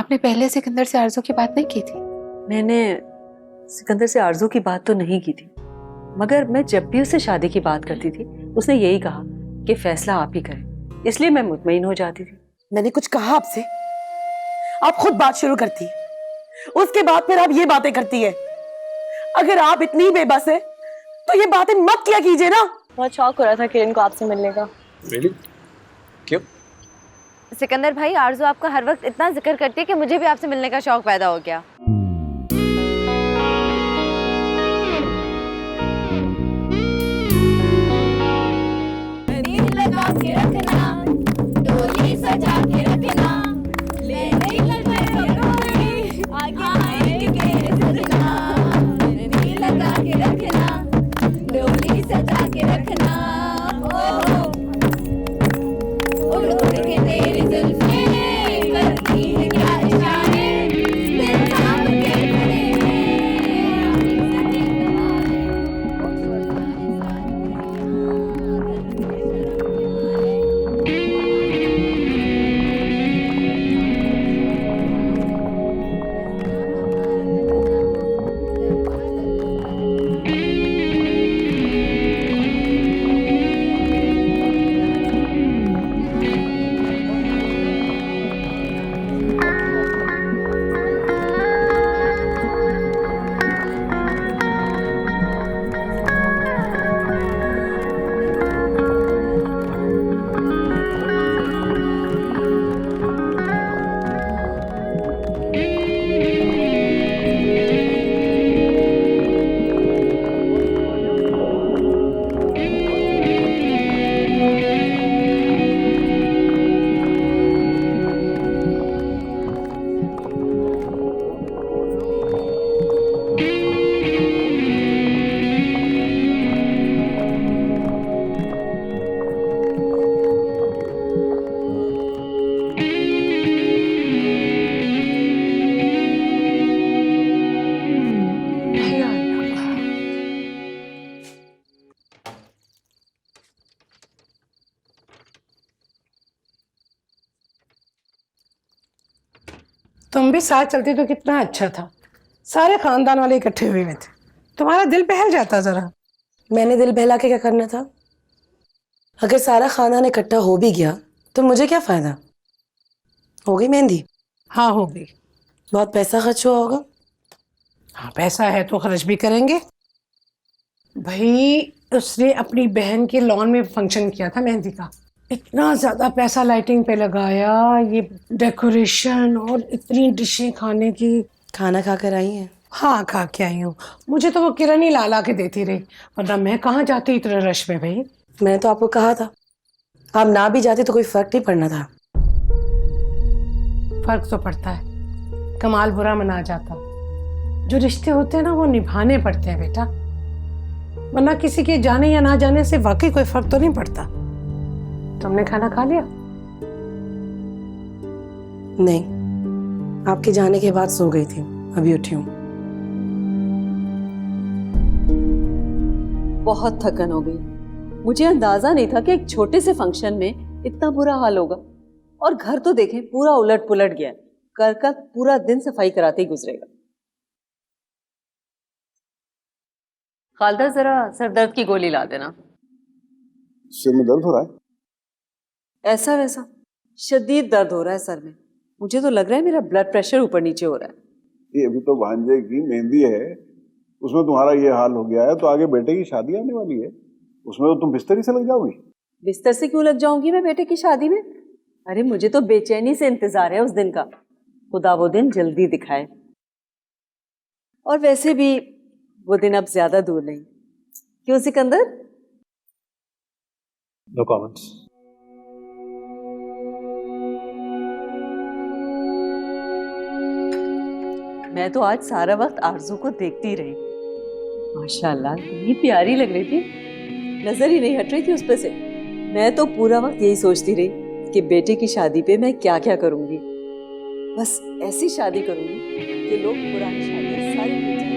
आपने पहले सिकंदर से आरज़ू की बात नहीं की थी? मैंने सिकंदर से आरज़ू की बात तो नहीं की थी, मगर मैं जब भी उससे शादी की बात करती थी उसने यही कहा कि फैसला आप ही करें, इसलिए मैं मुतमईन हो जाती थी। मैंने कुछ कहा आपसे? आप खुद बात शुरू करती है, उसके बाद फिर आप ये बातें करती है। अगर आप इतनी बेबस है तो ये बातें मत किया कीजिए ना। बहुत शौक हो रहा था किरण को आपसे मिलने का। Really? क्यों? सिकंदर भाई, आरज़ू आपका हर वक्त इतना जिक्र करती है कि मुझे भी आपसे मिलने का शौक पैदा हो गया। तुम भी साथ चलती तो कितना अच्छा था। सारे खानदान वाले इकट्ठे हुए थे, तुम्हारा दिल बहल जाता जरा। मैंने दिल बहला के क्या करना था? अगर सारा खानदान इकट्ठा हो भी गया तो मुझे क्या फायदा? हो गई मेहंदी? हाँ हो गई। बहुत पैसा खर्च हुआ होगा। हाँ पैसा है तो खर्च भी करेंगे भाई। उसने अपनी बहन के लॉन में फंक्शन किया था मेहंदी का, इतना ज्यादा पैसा लाइटिंग पे लगाया, ये डेकोरेशन और इतनी डिशें खाने की। खाना खा कर आई हैं? हाँ खा के आई हूँ। मुझे तो वो किरण ही ला के देती रही, वरना मैं कहाँ जाती इतने रश में भाई। मैंने तो आपको कहा था, आप ना भी जाते तो कोई फर्क नहीं पड़ना था। फर्क तो पड़ता है, कमाल बुरा मना जाता। जो रिश्ते होते हैं ना वो निभाने पड़ते हैं बेटा, वरना किसी के जाने या ना जाने से वाकई कोई फर्क तो नहीं पड़ता। तुमने खाना खा लिया? नहीं, आपके जाने के बाद सो गई थी, अभी उठी हूँ। बहुत थकन हो गई, मुझे अंदाजा नहीं था कि एक छोटे से फंक्शन में इतना बुरा हाल होगा। और घर तो देखें पूरा उलट पुलट गया, कल का पूरा दिन सफाई कराते ही गुजरेगा। खालदा जरा सरदर्द की गोली ला देना। सिर में दर्द हो रहा है? ऐसा वैसा शदीद दर्द हो रहा है सर में। मुझे तो लग रहा है मेरा ब्लड प्रेशर ऊपर नीचे हो रहा है। ये अभी तो भांजे की मेहंदी है, उसमें तुम्हारा ये हाल हो गया है तो आगे बेटे की शादी आने वाली है, उसमें तो तुम बिस्तर से लग जाओगी। बिस्तर से क्यों लग जाऊंगी मैं बेटे की शादी में? अरे मुझे तो बेचैनी से इंतजार है उस दिन का, खुदा वो दिन जल्दी दिखाए। और वैसे भी वो दिन अब ज्यादा दूर नहीं, क्यों सिकंदर? No comments. मैं तो आज सारा वक्त आरज़ू को देखती रही, माशाल्लाह इतनी प्यारी लग रही थी, नजर ही नहीं हट रही थी उस पे से। मैं तो पूरा वक्त यही सोचती रही कि बेटे की शादी पे मैं क्या क्या करूंगी। बस ऐसी शादी करूंगी कि लोग पुरानी शादियां सारी भूल जाएंगे।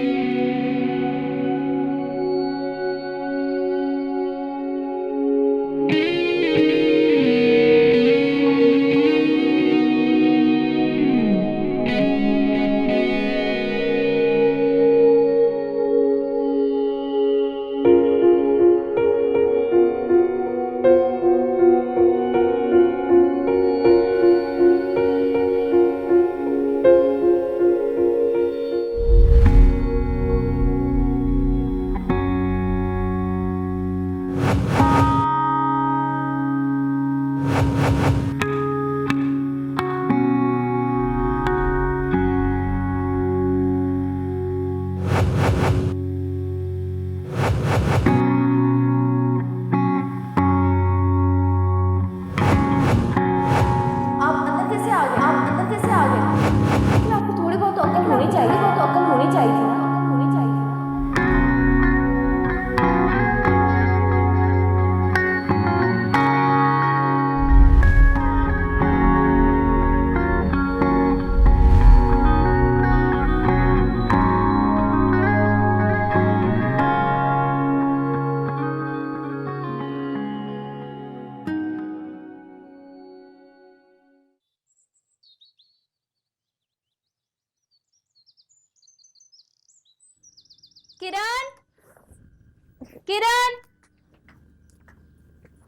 किरण,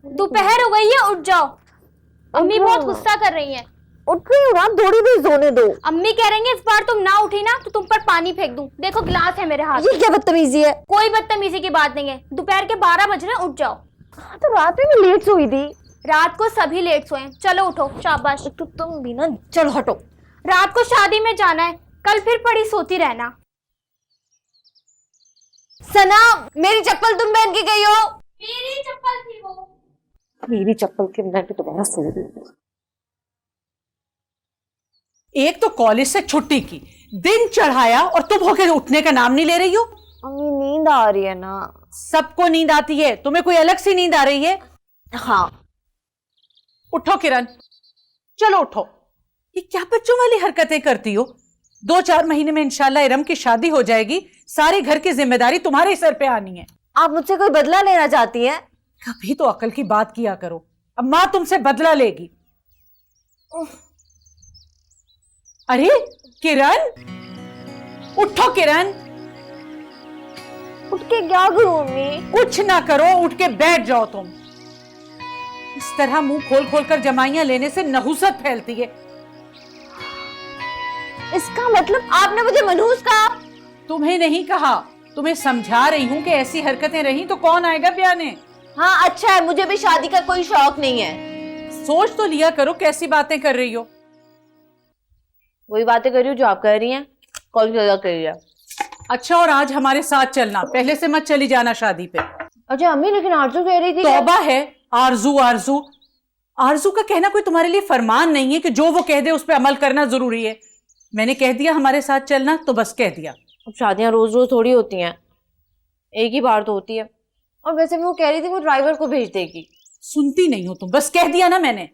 दोपहर हो गई है, उठ जाओ। अम्मी बहुत गुस्सा कर रही हैं। उठ रही हूँ ना, थोड़ी भी सोने दो। अम्मी कह रही हैं इस बार तुम ना उठी ना तो तुम पर पानी फेंक दूं। देखो गिलास है मेरे हाथ में। ये क्या बदतमीजी है? कोई बदतमीजी की बात नहीं है। दोपहर के 12 बज रहे हैं, उठ जाओ। तो रात में मैं लेट सोई थी। रात को सभी लेट सोए। चलो उठो, शाबाश। तो तुम भी ना, चलो हटो। रात को शादी में जाना है, कल फिर पड़ी सोती रहना। सना, मेरी चप्पल तुम पहन के गई हो। मेरी चप्पल थी वो। मेरी चप्पल के मैं तो दोबारा सो गई। एक तो कॉलेज से छुट्टी की, दिन चढ़ाया और तुम होके उठने का नाम नहीं ले रही हो। अम्मी नींद आ रही है ना। सबको नींद आती है, तुम्हें कोई अलग सी नींद आ रही है? हाँ। उठो किरण, चलो उठो। ये क्या बच्चों वाली हरकतें करती हो? 2-4 महीने में इंशाल्लाह इरम की शादी हो जाएगी, सारे घर की जिम्मेदारी तुम्हारे सर पे आनी है। आप मुझसे कोई बदला लेना चाहती हैं? कभी तो अकल की बात किया करो। अब मां तुमसे बदला लेगी। अरे किरण, उठो किरण। उठ के क्या करूं अम्मी? कुछ ना करो, उठ के बैठ जाओ तुम। इस तरह मुंह खोल खोल कर जमाइयां लेने से नहुसत फैलती है। इसका मतलब आपने मुझे मनहूस कहा? तुम्हें नहीं कहा, तुम्हें समझा रही हूं कि ऐसी हरकतें रही तो कौन आएगा ब्याने। हाँ अच्छा है, मुझे भी शादी का कोई शौक नहीं है। सोच तो लिया करो कैसी बातें कर रही हो। वही बातें कर रही हूँ जो आप कह रही हैं। कौन सी जगह कर रही है? अच्छा, और आज हमारे साथ चलना, पहले से मत चली जाना शादी पे। अच्छा अम्मी, लेकिन आरजू कह रही थी। तौबा है, आरजू आरजू आरजू का कहना कोई तुम्हारे लिए फरमान नहीं है कि जो वो कह दे उस पर अमल करना जरूरी है। मैंने कह दिया हमारे साथ चलना तो बस कह दिया। अब शादियां रोज रोज थोड़ी होती हैं, एक ही बार तो होती है। और वैसे भी वो कह रही थी वो ड्राइवर को भेज देगी। सुनती नहीं हो तुम, बस कह दिया ना मैंने।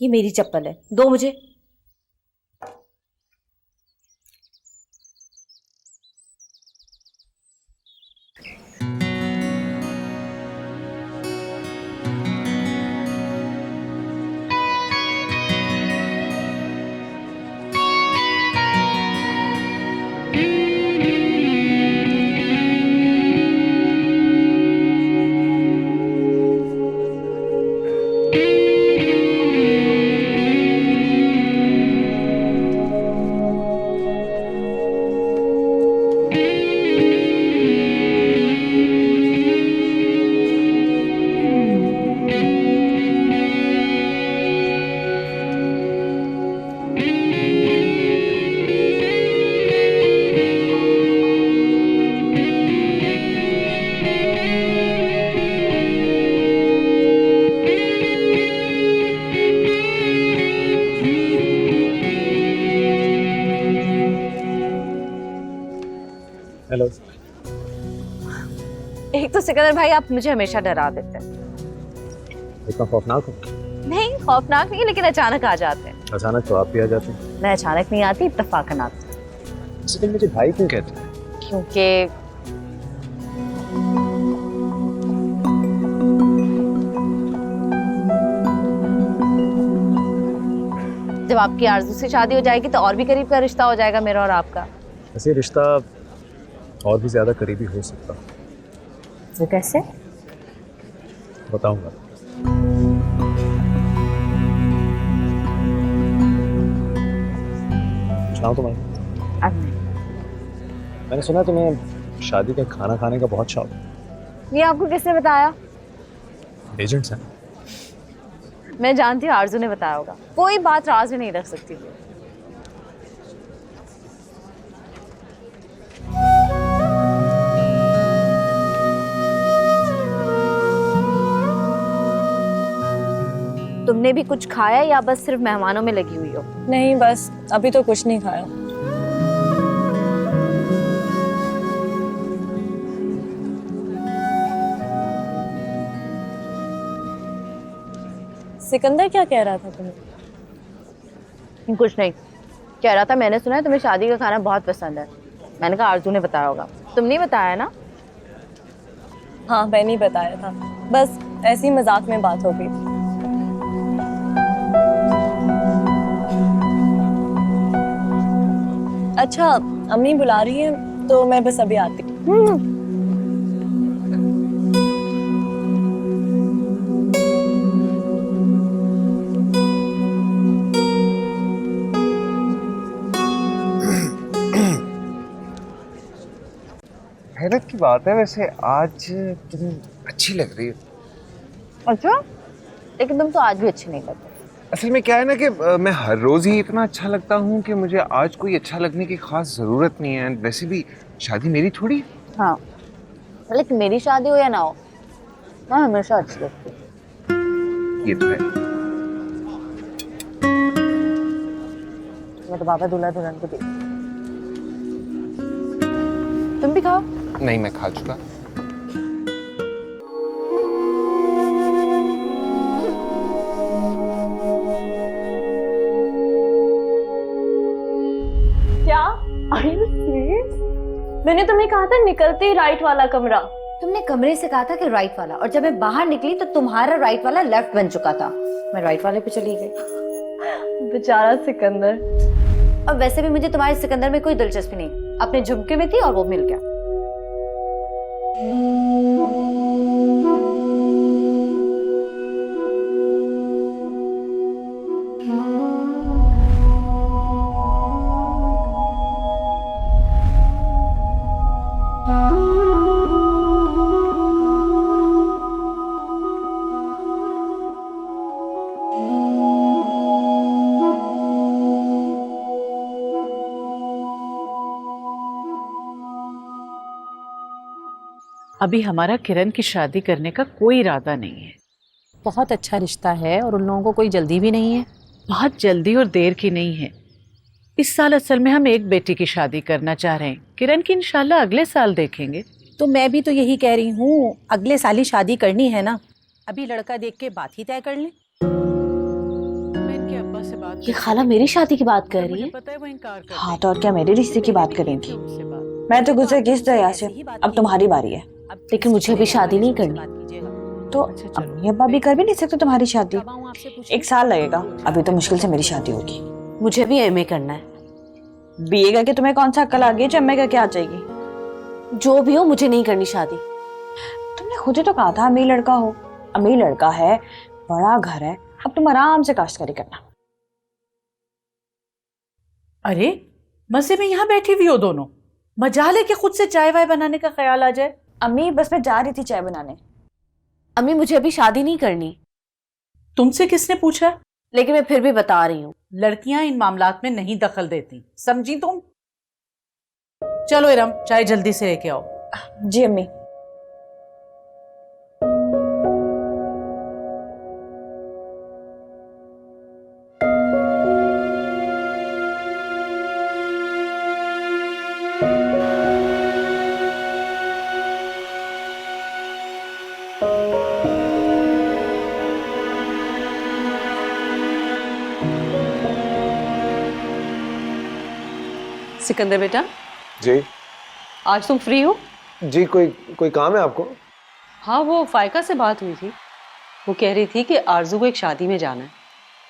ये मेरी चप्पल है, दो मुझे। हेलो। एक तो सिकंदर भाई, आप मुझे हमेशा डरा देते हैं। इतना खौफनाक हो? नहीं, खौफनाक नहीं, लेकिन अचानक आ जाते हैं। अचानक तो आप भी आ जाते हैं। मैं अचानक नहीं आती, इत्तेफाकन आती हूँ। लेकिन मुझे भाई क्यों कहते हैं? क्योंकि जब आपकी आरज़ू से शादी हो जाएगी तो और भी करीब का रिश्ता हो जाएगा मेरा और आपका। ऐसे रिश्ता और भी ज्यादा करीबी हो सकता। वो कैसे? बताऊंगा। सुनाओ तुम्हें। अब नहीं। मैंने सुना तुम्हें शादी का खाना खाने का बहुत शौक है। ये आपको किसने बताया? एजेंट्स हैं। मैं जानती हूँ आरज़ू ने बताया होगा। कोई बात राज में नहीं रख सकती थी। तुमने भी कुछ खाया या बस सिर्फ मेहमानों में लगी हुई हो? नहीं, बस अभी तो कुछ नहीं खाया। सिकंदर क्या कह रहा था तुम्हें? कुछ नहीं, कह रहा था मैंने सुना है तुम्हें शादी का खाना बहुत पसंद है। मैंने कहा आरज़ू ने बताया होगा। तुम नहीं बताया ना? हाँ, मैंने ही बताया था, बस ऐसी ही मजाक में बात हो गई। अच्छा, अम्मी बुला रही है तो मैं बस अभी आती हूँ। हैरत की बात है, वैसे आज तुम अच्छी लग रही हो। अच्छा, लेकिन तुम तो आज भी अच्छी नहीं लगते। असल में क्या है ना कि मैं हर रोज ही इतना अच्छा लगता हूँ कि मुझे आज कोई अच्छा लगने की खास जरूरत नहीं है। वैसे भी शादी मेरी थोड़ी। हाँ, लेकिन मेरी शादी हो या ना हो, मैं हमेशा अच्छी लगती हूँ। ये तो है। मैं तो बाबा दूल्हा दुल्हन को दी। तुम भी खाओ। नहीं, मैं खा चुका। क्या? Are you serious? मैंने तुम्हें कहा था निकलते ही राइट वाला कमरा। तुमने कमरे से कहा था कि राइट वाला, और जब मैं बाहर निकली तो तुम्हारा राइट वाला लेफ्ट बन चुका था। मैं राइट वाले पे चली गई। बेचारा सिकंदर। और वैसे भी मुझे तुम्हारे सिकंदर में कोई दिलचस्पी नहीं, अपने झुमके में थी और वो मिल गया। अभी हमारा किरण की शादी करने का कोई इरादा नहीं है। बहुत अच्छा रिश्ता है और उन लोगों को कोई जल्दी भी नहीं है। बहुत जल्दी और देर की नहीं है। इस साल असल में हम एक बेटी की शादी करना चाह रहे हैं। किरण की इंशाल्लाह अगले साल देखेंगे। तो मैं भी तो यही कह रही हूँ, अगले साल ही शादी करनी है ना। अभी लड़का देख के बात ही तय कर लें। मैं इनके अब्बा से बात ये खाला मेरी शादी की बात कर रही है? पता है वो इनकार कर हाँ तो और क्या, मेरे रिश्ते की बात करेंगी? मैं तो गुजर गई इस दरिया से, अब तुम्हारी बारी है। लेकिन मुझे अभी शादी नहीं करनी। तो अम्मी अब्बा भी कर भी नहीं सकते तुम्हारी शादी। 1 साल लगेगा, अभी तो मुश्किल से मेरी शादी होगी। मुझे भी एमए करना है। बीए करके तुम्हें कौन सा अक्ल आ गई जो एमए करके आ जाएगी? जो भी हो, मुझे नहीं करनी शादी। तुमने खुद ही तो कहा था अमीर लड़का हो। अमीर लड़का है, बड़ा घर है, अब तुम आराम से काश्तकारी करना। अरे मजे में यहाँ बैठी हुई हो दोनों, मजा लेके खुद से चाय वाय बनाने का ख्याल आ जाए। अम्मी बस मैं जा रही थी चाय बनाने। अम्मी मुझे अभी शादी नहीं करनी। तुमसे किसने पूछा? लेकिन मैं फिर भी बता रही हूँ, लड़कियां इन मामलात में नहीं दखल देती, समझी तुम? चलो इरम, चाय जल्दी से लेके आओ। जी अम्मी। सिकंदर बेटा, जी आज तुम फ्री हो? जी, कोई काम है आपको? हाँ, वो फायका से बात हुई थी। वो कह रही थी कि आरजू को एक शादी में जाना है,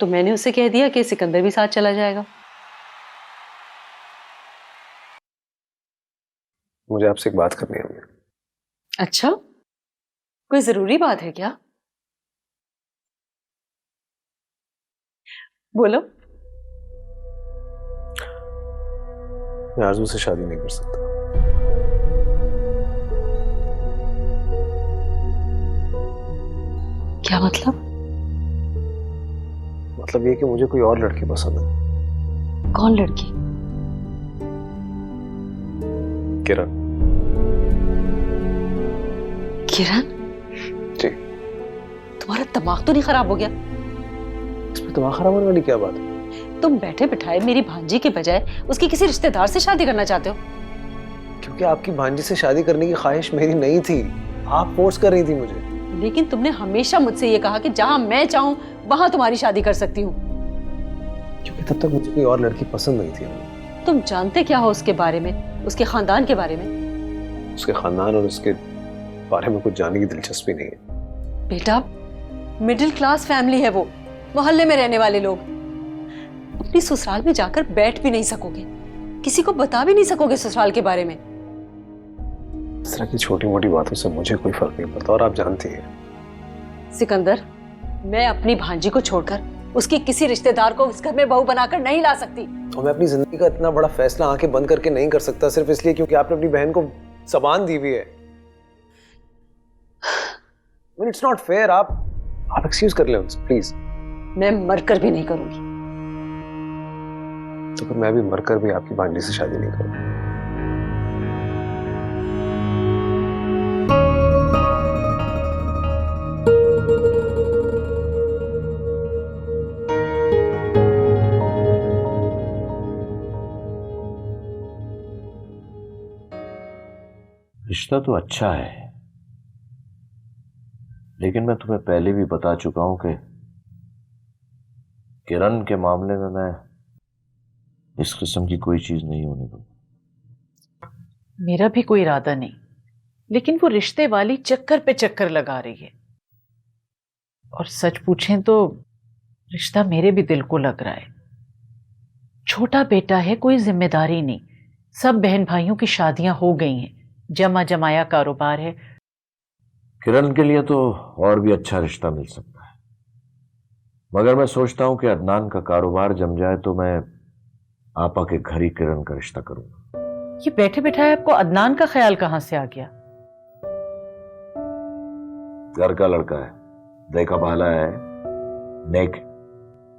तो मैंने उससे कह दिया कि सिकंदर भी साथ चला जाएगा। मुझे आपसे एक बात करनी है। अच्छा, कोई जरूरी बात है क्या? बोलो। मैं आरजू से शादी नहीं कर सकता। क्या मतलब? मतलब ये कि मुझे कोई और लड़की पसंद है। कौन लड़की? किरण। किरण? जी। तुम्हारा दिमाग तो नहीं खराब हो गया? इसमें दिमाग खराब होने वाली क्या बात है? तुम बैठे बिठाए मेरी भांजी के बजाय उसकी किसी रिश्तेदार से शादी करना चाहते हो? क्योंकि आपकी भांजी से शादी करने की ख्वाहिश मेरी नहीं थी, आप फोर्स कर रही थी मुझे। लेकिन तुमने हमेशा मुझसे ये कहा कि जहां मैं चाहूं वहां तुम्हारी शादी कर सकती हूँ। क्योंकि तब तक मुझे कोई और लड़की पसंद नहीं थी। तुम जानते क्या हो उसके बारे में, उसके खानदान के बारे में? उसके खानदान और उसके बारे में कुछ जानने की दिलचस्पी नहीं है। बेटा, मिडिल क्लास फैमिली है वो, मोहल्ले में रहने वाले लोग। अपनी ससुराल में जाकर बैठ भी नहीं सकोगे, किसी को बता भी नहीं सकोगे ससुराल के बारे में। इस तरह की छोटी मोटी बातों से मुझे कोई फर्क नहीं पड़ता और आप जानती हैं। सिकंदर, मैं अपनी भांजी को छोड़कर उसकी किसी रिश्तेदार को इस घर में बहू बनाकर नहीं ला सकती। और मैं अपनी जिंदगी का इतना बड़ा फैसला आंखें बंद करके नहीं कर सकता सिर्फ इसलिए क्योंकि आपने अपनी बहन को ज़बान दी हुई है। It's not fair. आप एक्सक्यूज कर ले उनसे प्लीज। मैं मरकर भी नहीं करूंगी। तो फिर मैं भी मरकर भी आपकी भांजी से शादी नहीं करूंगा। रिश्ता तो अच्छा है, लेकिन मैं तुम्हें पहले भी बता चुका हूं कि किरण के मामले में मैं इस किस्म की कोई चीज नहीं होने दूंगा। मेरा भी कोई इरादा नहीं, लेकिन वो रिश्ते वाली चक्कर पे चक्कर लगा रही है। और सच पूछें तो रिश्ता मेरे भी दिल को लग रहा है। छोटा बेटा है, कोई जिम्मेदारी नहीं, सब बहन भाइयों की शादियां हो गई हैं, जमा जमाया कारोबार है। किरण के लिए तो और भी अच्छा रिश्ता मिल सकता है, मगर मैं सोचता हूं कि अदनान का कारोबार जम जाए तो मैं आपा के घर ही किरण का रिश्ता करूंगा। ये बैठे बैठाए आपको अदनान का ख्याल कहां से आ गया? घर का लड़का है, देखा भाला है, नेक।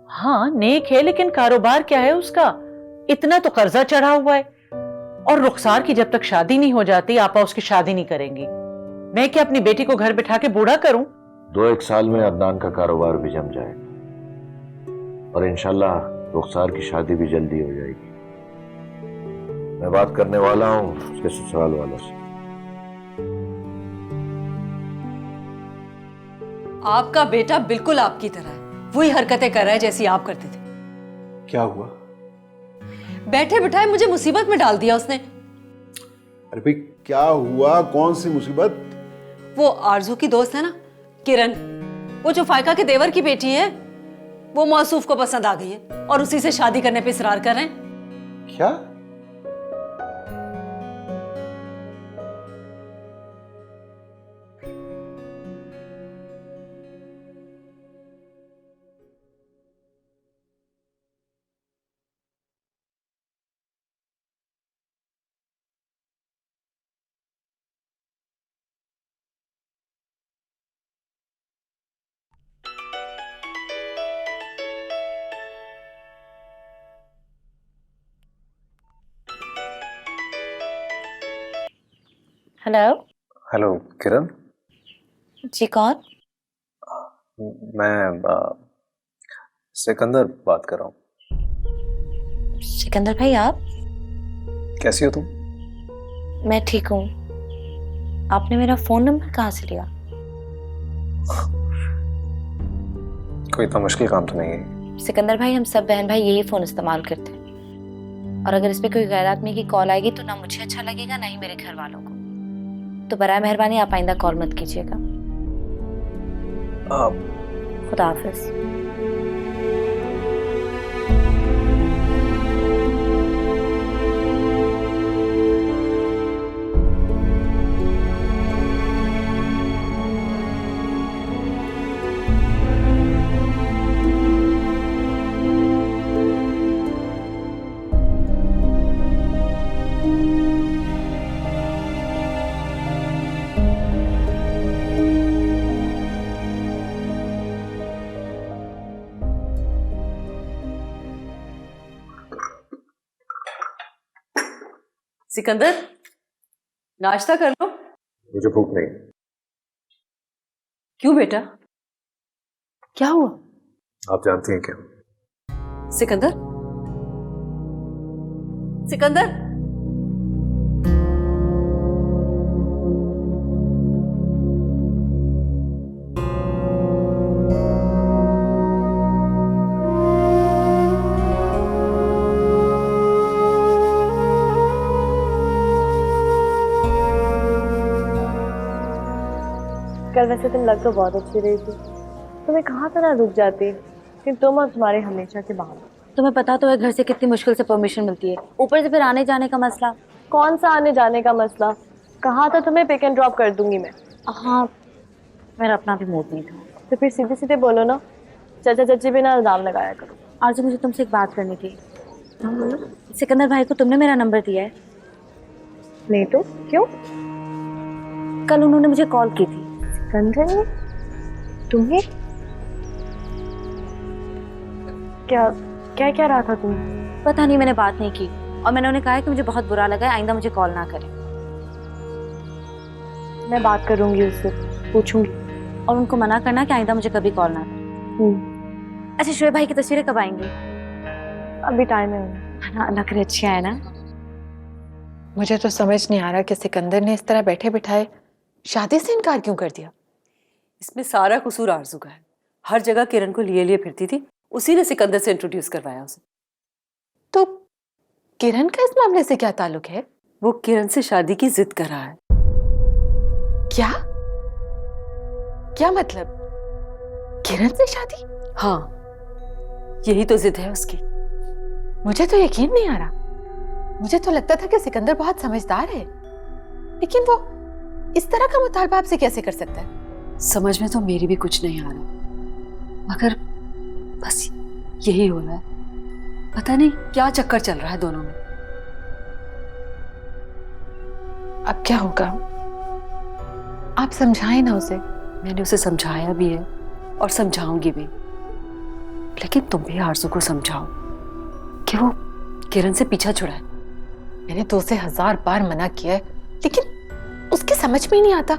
हाँ नेक है, लेकिन कारोबार क्या है उसका? इतना तो कर्जा चढ़ा हुआ है। और रुखसार की जब तक शादी नहीं हो जाती आपा उसकी शादी नहीं करेंगी। मैं क्या अपनी बेटी को घर बिठा के बूढ़ा करूं? 2-1 साल में अदनान का कारोबार भी जम जाएगा और इंशाल्लाह रुखसार की शादी भी जल्दी हो जाएगी। मैं बात करने वाला हूं उसके ससुराल वालों से। आपका बेटा बिल्कुल आपकी तरह है, वही हरकतें कर रहा है जैसी आप करते थे। क्या हुआ? बैठे बिठाए मुझे मुसीबत में डाल दिया उसने। अरे भाई क्या हुआ? कौन सी मुसीबत? वो आरजू की दोस्त है ना किरण, वो जो फायका के देवर की बेटी है, वो मौसूफ को पसंद आ गई है और उसी से शादी करने पे इसरार कर रहे हैं। क्या? हेलो। हेलो किरण। जी कौन? मैं सिकंदर बात कर रहा हूँ। सिकंदर भाई आप? कैसी हो तुम? मैं ठीक हूँ। आपने मेरा फोन नंबर कहाँ से लिया? कोई इतना मुश्किल काम तो नहीं है। सिकंदर भाई हम सब बहन भाई यही फोन इस्तेमाल करते हैं, और अगर इस पे कोई गैर आदमी की कॉल आएगी तो ना मुझे अच्छा लगेगा ना ही मेरे घर वालों को। तो बराए मेहरबानी आप आइंदा कॉल मत कीजिएगा। खुदा हाफिज। सिकंदर नाश्ता कर लो। मुझे भूख नहीं। क्यों बेटा, क्या हुआ? आप जानती हैं क्या? सिकंदर, सिकंदर, कल वैसे तुम लग तो बहुत अच्छी रही थी, तुम्हें कहाँ तरह रुक जाती, लेकिन तुम और तुम्हारे हमेशा के बहाने। तुम्हें पता तो है घर से कितनी मुश्किल से परमिशन मिलती है, ऊपर से फिर आने जाने का मसला। कौन सा आने जाने का मसला? कहा था तुम्हें पिक एंड ड्रॉप कर दूंगी मैं। हाँ, मेरा अपना भी मूड नहीं था। तो फिर सीधे सीधे बोलो ना, चाचा चाची भी ना इल्जाम लगाया करो। आरज़ू, मुझे तुमसे एक बात करनी थी। हाँ बोलो। सिकंदर भाई को तुमने मेरा नंबर दिया है? नहीं तो क्यों? कल उन्होंने मुझे कॉल की थी। सिकंदर ने तुम्हें? क्या क्या क्या रहा था तुम? पता नहीं, मैंने बात नहीं की और मैंने उन्हें कहा है कि मुझे बहुत बुरा लगा है, आइंदा मुझे कॉल ना करें। मैं बात करूंगी उससे, पूछूंगी। और उनको मना करना कि आइंदा मुझे कभी कॉल ना करें। अच्छा, शोएब भाई की तस्वीरें कब आएंगी? अभी टाइम है ना, लग रही अच्छी है ना। मुझे तो समझ नहीं आ रहा कि सिकंदर ने इस तरह बैठे बिठाए शादी से इनकार क्यों कर दिया। इसमें सारा कसूर आरजू का है। हर जगह किरण को लिए लिए फिरती थी, उसी ने सिकंदर से इंट्रोड्यूस करवाया उसे। तो किरण का इस मामले से क्या ताल्लुक है? वो किरण से शादी की जिद कर रहा है। क्या क्या मतलब? किरण से शादी? हाँ, यही तो जिद है उसकी। मुझे तो यकीन नहीं आ रहा। मुझे तो लगता था कि सिकंदर बहुत समझदार है, लेकिन वो इस तरह का मुतालबा आपसे कैसे कर सकता है? समझ में तो मेरी भी कुछ नहीं आ रहा, मगर बस यही हो रहा है। पता नहीं क्या चक्कर चल रहा है दोनों में। अब क्या होगा? आप समझाएं ना उसे। मैंने उसे समझाया भी है और समझाऊंगी भी, लेकिन तुम भी आरज़ू को समझाओ कि वो किरण से पीछा छुड़ाए। मैंने तो उसे 1000 बार मना किया है, लेकिन उसकी समझ में ही नहीं आता।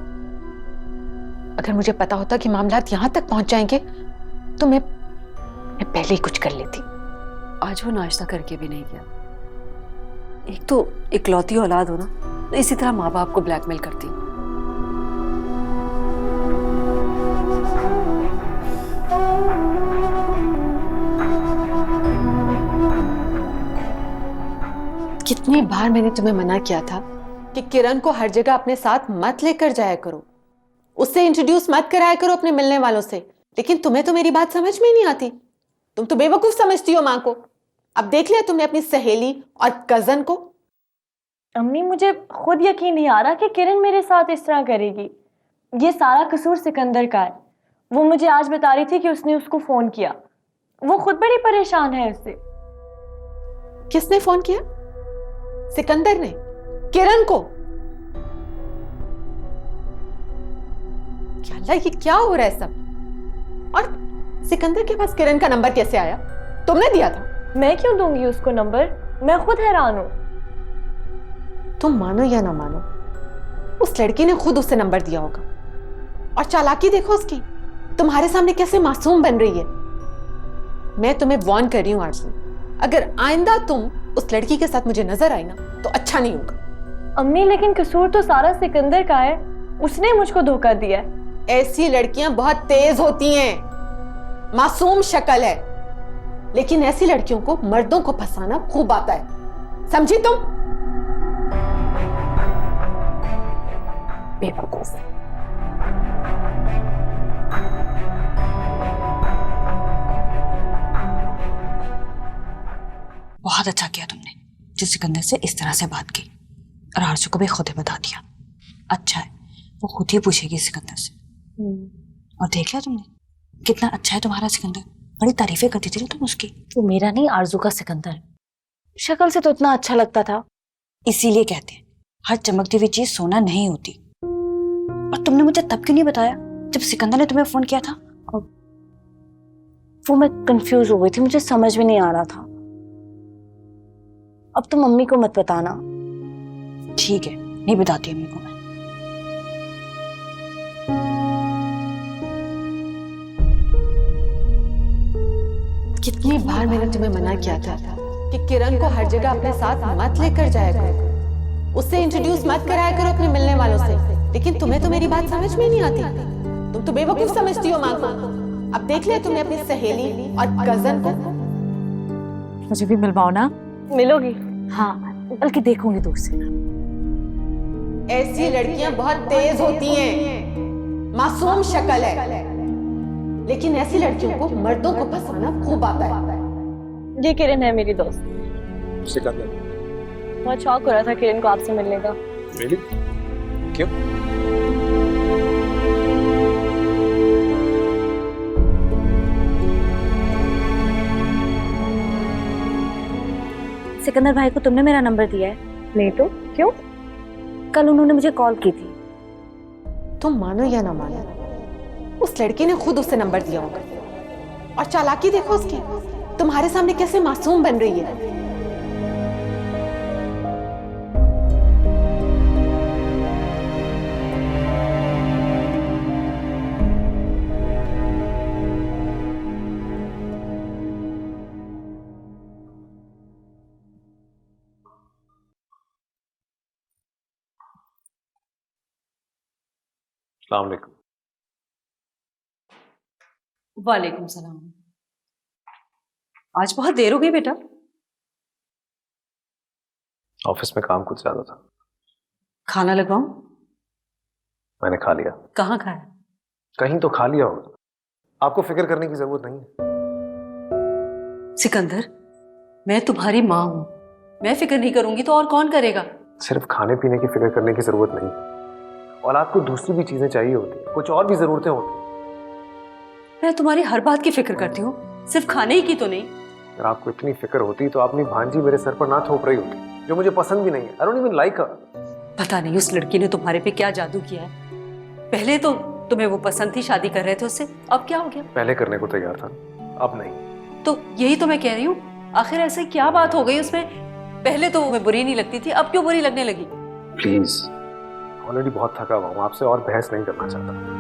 अगर मुझे पता होता कि मामलात यहां तक पहुंच जाएंगे तो मैं पहले ही कुछ कर लेती। आज वो नाश्ता करके भी नहीं गया। एक तो इकलौती औलाद हो ना, तो इसी तरह माँ बाप को ब्लैकमेल करती। कितनी बार मैंने तुम्हें मना किया था कि किरण को हर जगह अपने साथ मत लेकर जाया करो, उससे इंट्रोड्यूस मत कराया करो अपने मिलने वालों से, लेकिन तुम्हें तो मेरी बात समझ में ही नहीं आती। तुम तो बेवकूफ समझती हो माँ को। अब देख लिया तुमने अपनी सहेली और कजन को। अम्मी, मुझे खुद यकीन नहीं आ रहा कि किरण मेरे साथ इस तरह करेगी। ये सारा कसूर सिकंदर का है। वो मुझे आज बता रही थी कि उसने उसको फोन किया। वो खुद बड़ी परेशान है इससे। किसने फोन किया? सिकंदर ने किरण को? क्या अल्लाह, ये क्या हो रहा है सब? और सिकंदर के पास किरण का नंबर कैसे आया? तुमने दिया था? मैं क्यों दूंगी उसको नंबर? मैं खुद हैरान हूं। तुम मानो या ना मानो, उस लड़की ने खुद उसे नंबर दिया होगा। और चालाकी देखो उसकी, तुम्हारे सामने कैसे मासूम बन रही है। मैं तुम्हें वार्न कर रही हूं आरज़ू, अगर आइंदा तुम उस लड़की के साथ मुझे नजर आई ना तो अच्छा नहीं होगा। अम्मी, लेकिन कसूर तो सारा सिकंदर का है। उसने मुझको धोखा दिया है। ऐसी लड़कियां बहुत तेज होती हैं, मासूम शक्ल है, लेकिन ऐसी लड़कियों को मर्दों को फंसाना खूब आता है। समझी तुम? बेवकूफ। बहुत अच्छा किया तुमने जो सिकंदर से इस तरह से बात की और आरज़ू को भी खुद ही बता दिया। अच्छा है, वो खुद ही पूछेगी सिकंदर से। और देख लिया तुमने कितना अच्छा है तुम्हारा सिकंदर। बड़ी तारीफें करती थी ना तुम उसकी। वो मेरा नहीं, आरज़ू का सिकंदर। शक्ल से तो इतना अच्छा लगता था। इसीलिए कहते हैं हर चमकती हुई चीज सोना नहीं होती। और तुमने मुझे तब क्यों नहीं बताया जब सिकंदर ने तुम्हें फोन किया था? वो मैं कंफ्यूज हो गई थी, मुझे समझ में नहीं आ रहा था। अब तो मम्मी को मत बताना। ठीक है, नहीं बताती अम्मी को मैं। कितनी बार मैंने तुम्हें मना किया था कि किरण को हर जगह अपने साथ मत लेकर जाया करो, उससे इंट्रोड्यूस मत कराया करो अपने मिलने वालों से, लेकिन तुम्हें तो मेरी बात समझ में नहीं आती। तुम तो बेवकूफ समझती हो माँ को। अब देख लिया तुमने अपनी सहेली और कजन को। मुझे भी मिलवाओ ना। मिलोगी? हाँ, बल्कि देखूंगी दूर से। ऐसी लड़कियां बहुत तेज होती हैं, मासूम शक्ल है, लेकिन ऐसी लड़कियों को मर्दों को फंसाना खूब आता है। ये किरण है मेरी दोस्त। सिकंदर बहुत शौक हो रहा था किरण को आपसे मिलने का। really? क्यों? सिकंदर भाई को तुमने मेरा नंबर दिया है? नहीं तो क्यों? कल उन्होंने मुझे कॉल की थी। तुम मानो या ना मानो, उस लड़की ने खुद उसे नंबर दिया होगा। और चालाकी देखो उसकी, तुम्हारे सामने कैसे मासूम बन रही है। अस्सलाम वालेकुम। वालेकुम सलाम। आज बहुत देर हो गई बेटा। ऑफिस में काम कुछ ज्यादा था। खाना लगवाऊं? मैंने खा लिया। कहाँ खाया? कहीं तो खा लिया होगा, आपको फिक्र करने की जरूरत नहीं है। सिकंदर, मैं तुम्हारी माँ हूं, मैं फिक्र नहीं करूंगी तो और कौन करेगा? सिर्फ खाने पीने की फिक्र करने की जरूरत नहीं है। और आपको दूसरी भी चीजें चाहिए होती है, कुछ और भी जरूरतें होती हैं। मैं तुम्हारी हर बात की फिक्र करती हूँ, सिर्फ खाने ही की तो नहीं। अगर आपको इतनी फिक्र होती तो अपनी भांजी मेरे सर पर ना थोप रही होती, जो मुझे पसंद भी नहीं है। I don't even like her। पता नहीं उस लड़की ने तुम्हारे पे क्या जादू किया है। पहले तो तुम्हें वो पसंद थी, शादी कर रहे थे उससे, अब क्या हो गया? पहले करने को तैयार था, अब नहीं। तो यही तो मैं कह रही हूँ, आखिर ऐसे क्या बात हो गई उसमें? पहले तो मैं बुरी नहीं लगती थी, अब क्यों बुरी लगने लगी? प्लीज, ऑलरेडी बहुत थका हुआ हूँ, आपसे और बहस नहीं करना चाहता।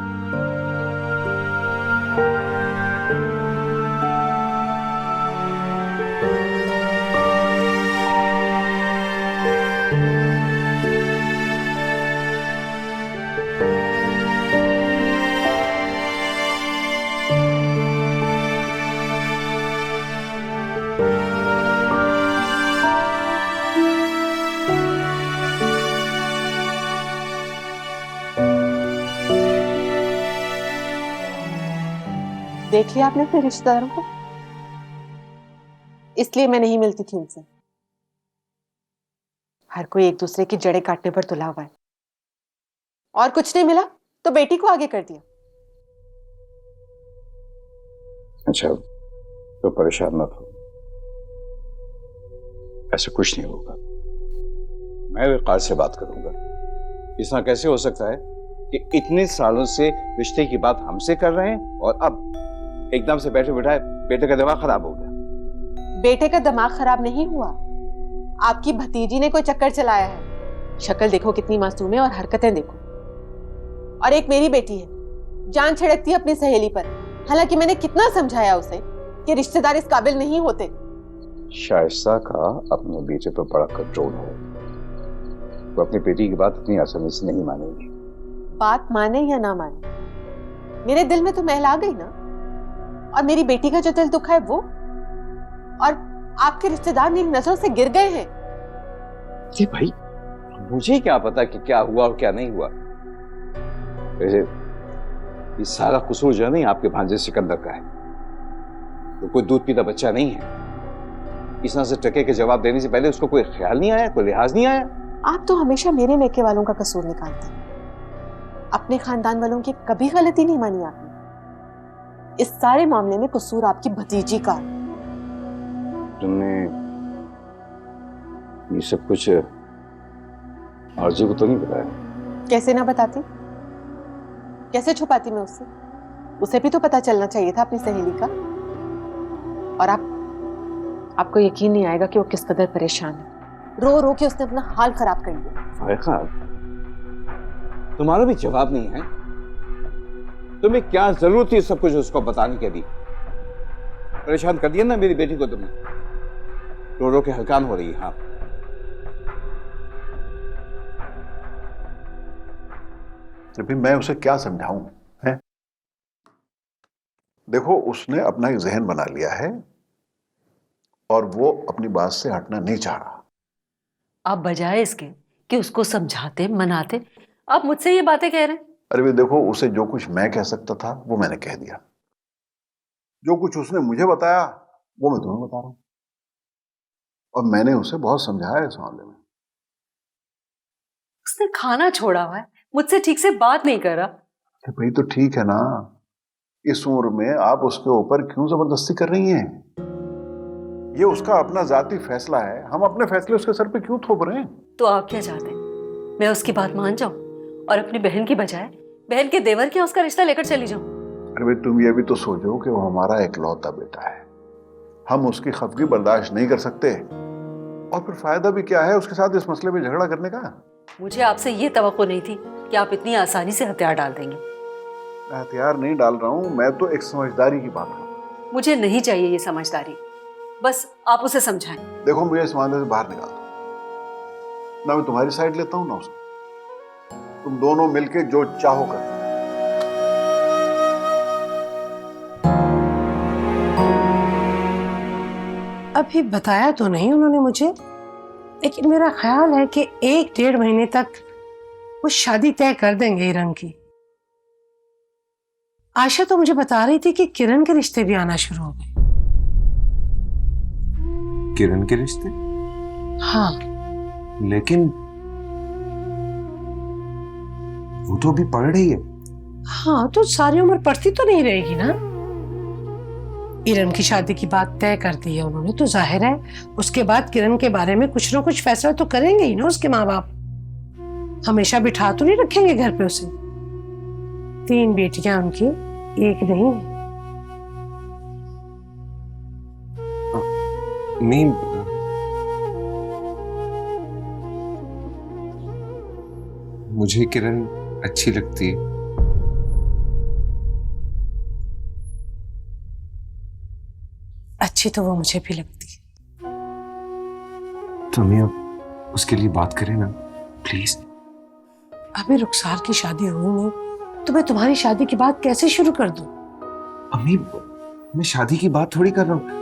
देख लिया आपने अपने रिश्तेदारों को, इसलिए मैं नहीं मिलती थी उनसे। हर कोई एक दूसरे की जड़ें काटने पर तुला हुआ है, और कुछ नहीं मिला तो बेटी को आगे कर दिया। अच्छा, तो परेशान मत हो, ऐसा कुछ नहीं होगा। मैं विकार से बात करूंगा। इस तरह कैसे हो सकता है कि इतने सालों से रिश्ते की बात हमसे कर रहे हैं और अब एकदम से बैठे बैठाए बेटे का दिमाग खराब हो गया। बेटे का दिमाग खराब नहीं हुआ, आपकी भतीजी ने कोई चक्कर चलाया है। शक्ल देखो कितनी मासूम है और हरकतें देखो। और एक मेरी बेटी है, जान छिड़कती है अपनी सहेली पर, हालांकि मैंने कितना समझाया उसे कि रिश्तेदार इस काबिल नहीं होते। शाइस्ता का अपने बेटे पर बड़ा कंट्रोल है, वो अपनी बेटी की बात इतनी आसानी से नहीं मानेगी। बात माने या ना माने, मेरे दिल में तो महल आ गई ना। और मेरी बेटी का जो दिल दुखा है वो, और आपके रिश्तेदार मेरी नजरों से गिर गए हैं। जी भाई, मुझे क्या पता कि क्या हुआ और क्या नहीं हुआ। वैसे ये सारा कसूर जो है नहीं आपके भांजे सिकंदर का है। वो कोई दूध पीता बच्चा नहीं है। इस तरह से टके के जवाब देने से पहले उसको कोई ख्याल नहीं आया, कोई लिहाज नहीं आया। आप तो हमेशा मेरे नेके वालों का कसूर निकालते हैं, अपने खानदान वालों की कभी गलती नहीं मानी आपने। इस सारे मामले में कसूर आपकी भतीजी का। तुमने ये सब कुछ आरज़ू को तो नहीं बताया? कैसे ना बताती, कैसे छुपाती मैं उससे? उसे भी तो पता चलना चाहिए था अपनी सहेली का। और आपको यकीन नहीं आएगा कि वो किस कदर परेशान है। रो रो के उसने अपना हाल खराब कर लिया। फायका, तुम्हारा भी जवाब नहीं है। तुम्हें क्या जरूरत थी सब कुछ उसको बताने के लिए? परेशान कर दिया ना मेरी बेटी को तुमने। रो रो के हलकान हो रही है। हाँ, अभी मैं उसे क्या समझाऊं है? देखो, उसने अपना एक जहन बना लिया है और वो अपनी बात से हटना नहीं चाह रहा। आप बजाय इसके कि उसको समझाते मनाते, आप मुझसे ये बातें कह रहे हैं। अरे भी देखो, उसे जो कुछ मैं कह सकता था वो मैंने कह दिया। जो कुछ उसने मुझे बताया वो मैं तुम्हें बता रहा हूं। और मैंने उसे बहुत समझाया इस मामले में। उसने खाना छोड़ा हुआ है, मुझसे ठीक से बात नहीं कर रहा। तो भाई तो ठीक है ना, इस उम्र में आप उसके ऊपर क्यों जबरदस्ती कर रही हैं? ये उसका अपना जाती फैसला है, हम अपने फैसले उसके सर पे क्यों थोप रहे हैं? तो आप क्या चाहते हैं, मैं उसकी बात मान जाऊं और अपनी बहन की बजाय बहन के देवर के उसका रिश्ता लेकर चली जाऊं? अरे भाई तुम ये भी तो सोचो कि वो हमारा इकलौता बेटा है, हम उसकी खफगी बर्दाश्त नहीं कर सकते, और फिर फायदा भी क्या है उसके साथ इस मसले में झगड़ा करने का? मुझे आपसे ये तवक्को नहीं थी कि आप इतनी आसानी से हथियार डाल देंगे। मैं हथियार नहीं डाल रहा हूं, मैं तो एक समझदारी की बात कर रहा हूं। मुझे नहीं चाहिए ये समझदारी, बस आप उसे समझाएं। देखो मुझे इस मामले से बाहर निकाल दो, ना मैं तुम्हारी साइड लेता हूं ना उसकी, तुम दोनों मिलके जो चाहो कर। अभी बताया तो नहीं उन्होंने मुझे, लेकिन मेरा ख्याल है कि 1-1.5 महीने तक वो शादी तय कर देंगे हिरन की। आशा तो मुझे बता रही थी कि किरण के रिश्ते भी आना शुरू हो गए। किरण के रिश्ते? हाँ, लेकिन वो तो अभी पढ़ रही है। हाँ तो सारी उम्र पढ़ती तो नहीं रहेगी ना। किरण की शादी की बात तय कर दी है उन्होंने, तो जाहिर है उसके बाद किरण के बारे में कुछ ना कुछ फैसला तो करेंगे ही ना उसके माँ बाप। हमेशा बिठा तो नहीं रखेंगे घर पे उसे। 3 बेटियां उनकी, एक नहीं। नहीं, मुझे किरण अच्छी लगती है। अच्छी तो वो मुझे भी लगती है। तो मैं अब उसके लिए बात करें ना, प्लीज। अभी रुखसार की शादी हुई नहीं तो मैं तुम्हारी शादी की बात कैसे शुरू कर दूं? अम्मी, मैं शादी की बात थोड़ी कर रहा हूँ।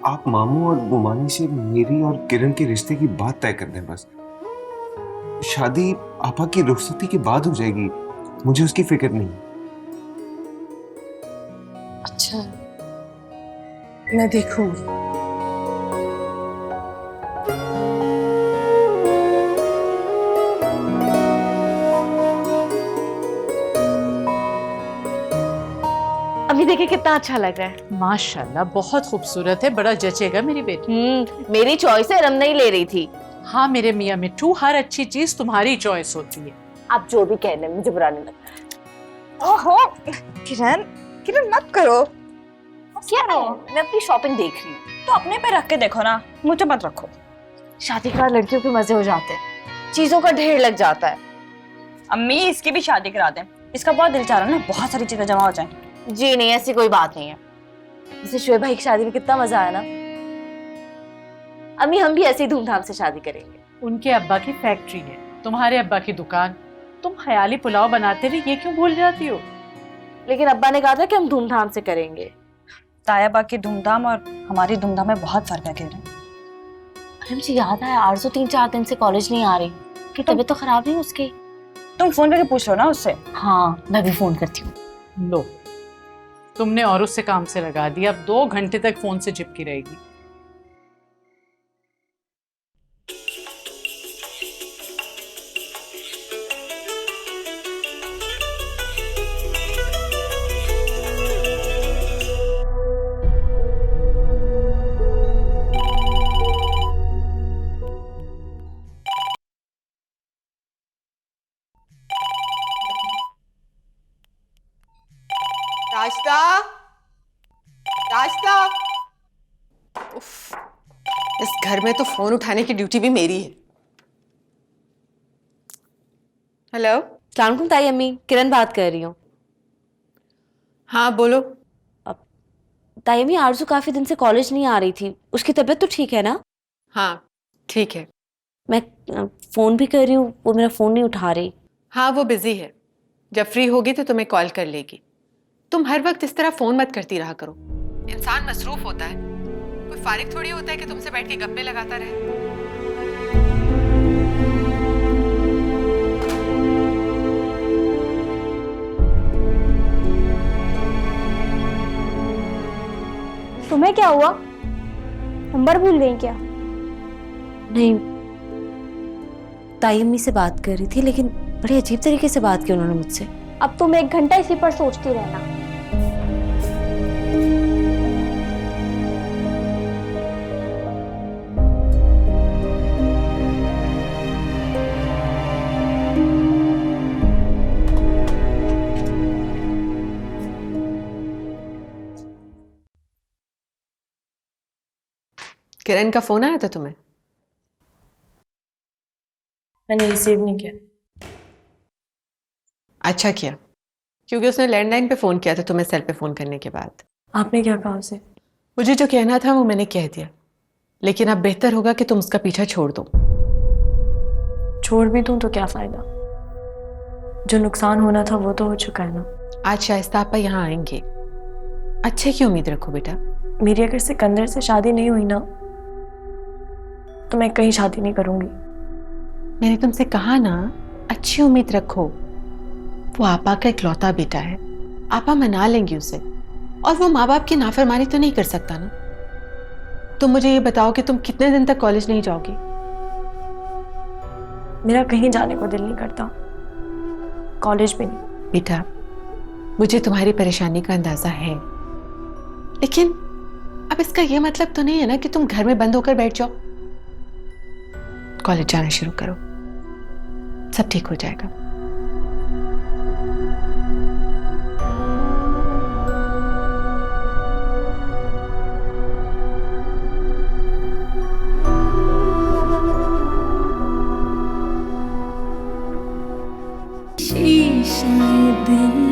आप मामू और बुमानी से मेरी और किरण के रिश्ते की बात तय कर दें बस। शादी आपा की रुखसती के बाद हो जाएगी, मुझे उसकी फिक्र नहीं। अच्छा, मैं देखूंगी। अभी देखिए कितना अच्छा लग रहा है। माशाल्लाह, बहुत खूबसूरत है, बड़ा जचेगा मेरी बेटी। मेरी चॉइस है, रम नहीं ले रही थी। हाँ मेरे मियाँ मिट्टू, हर अच्छी चीज तुम्हारी चॉइस होती है। आप जो भी कह लें, मुझे बुरा नहीं लगता। ओहो किरण, किरण मत करो। क्या है? मैं अपनी शॉपिंग देख रही हूँ। तो अपने पे रख के देखो ना, मुझे मत रखो। शादी के बाद लड़कियों के मजे हो जाते हैं, चीजों का ढेर लग जाता है। अम्मी इसकी भी शादी करा दें, इसका बहुत दिल चाह रहा है ना, बहुत सारी चीजें जमा हो जाएं। जी नहीं, ऐसी कोई बात नहीं है। जैसे शोएब भाई की शादी में कितना मजा आया ना। अम्मी हम भी ऐसे ही धूमधाम से शादी करेंगे। उनके अब्बा की फैक्ट्री है, तुम्हारे अब्बा की दुकान। तुम ख्याली पुलाव बनाते रही, ये क्यों भूल जाती हो? लेकिन अब्बा ने कहा था कि हम धूमधाम से करेंगे। तायाबा की धूमधाम और हमारी धूमधाम में बहुत फर्क है किरण। अरे मुझे याद है, आरज़ू 3-4 दिन से कॉलेज नहीं आ रही। कि तबीयत तो खराब नहीं उसकी? तुम फोन करके पूछ लो ना उससे। हाँ मैं भी फोन करती हूँ। लो, तुमने और उससे काम से लगा दिया, अब 2 घंटे तक फोन से चिपकी रहेगी। रास्ता, रास्ता। उफ, इस घर में तो फोन उठाने की ड्यूटी भी मेरी है। हेलो। अस्सलाम वालेकुम ताई अम्मी, किरण बात कर रही हूँ। हाँ बोलो। ताई अम्मी, आरज़ू काफी दिन से कॉलेज नहीं आ रही थी, उसकी तबीयत तो ठीक है ना? हाँ ठीक है। मैं फोन भी कर रही हूँ, वो मेरा फोन नहीं उठा रही। हाँ वो बिजी है, जब फ्री होगी तो तुम्हें कॉल कर लेगी। तुम हर वक्त इस तरह फोन मत करती रहा करो, इंसान मसरूफ होता है, कोई फारिग थोड़ी होता है कि तुमसे बैठ के गप्पे लगाता रहे। तुम्हें क्या हुआ? नंबर भूल गई क्या? नहीं, ताई अम्मी से बात कर रही थी, लेकिन बड़े अजीब तरीके से बात की उन्होंने मुझसे। अब तुम 1 घंटा इसी पर सोचती रहना। किरण का फोन आया था तुम्हें? मैंने रिसीव नहीं किया। अच्छा किया, क्योंकि उसने लैंडलाइन पे फोन किया था तुम्हें सेल पे फोन करने के बाद। आपने क्या कहा उसे? मुझे जो कहना था वो मैंने कह दिया, लेकिन अब बेहतर होगा कि तुम उसका पीछा छोड़ दो। छोड़ भी दूं तो क्या फायदा? जो नुकसान होना था वो तो हो चुका है ना। आज शाइस्ता आपा यहाँ आएंगे, अच्छे की उम्मीद रखो बेटा। मेरी अगर सिकंदर से शादी नहीं हुई ना तो मैं कहीं शादी नहीं करूंगी। मैंने तुमसे कहा ना, अच्छी उम्मीद रखो। वो आपा का इकलौता बेटा है, आपा मना लेंगी उसे, और वो माँ बाप की नाफरमानी तो नहीं कर सकता ना। तुम मुझे ये बताओ कि तुम कितने दिन तक कॉलेज नहीं जाओगी? मेरा कहीं जाने को दिल नहीं करता, कॉलेज भी नहीं। बेटा, मुझे तुम्हारी परेशानी का अंदाजा है, लेकिन अब इसका यह मतलब तो नहीं है ना कि तुम घर में बंद होकर बैठ जाओ। कॉलेज जाना शुरू करो, सब ठीक हो जाएगा। शीशे दिल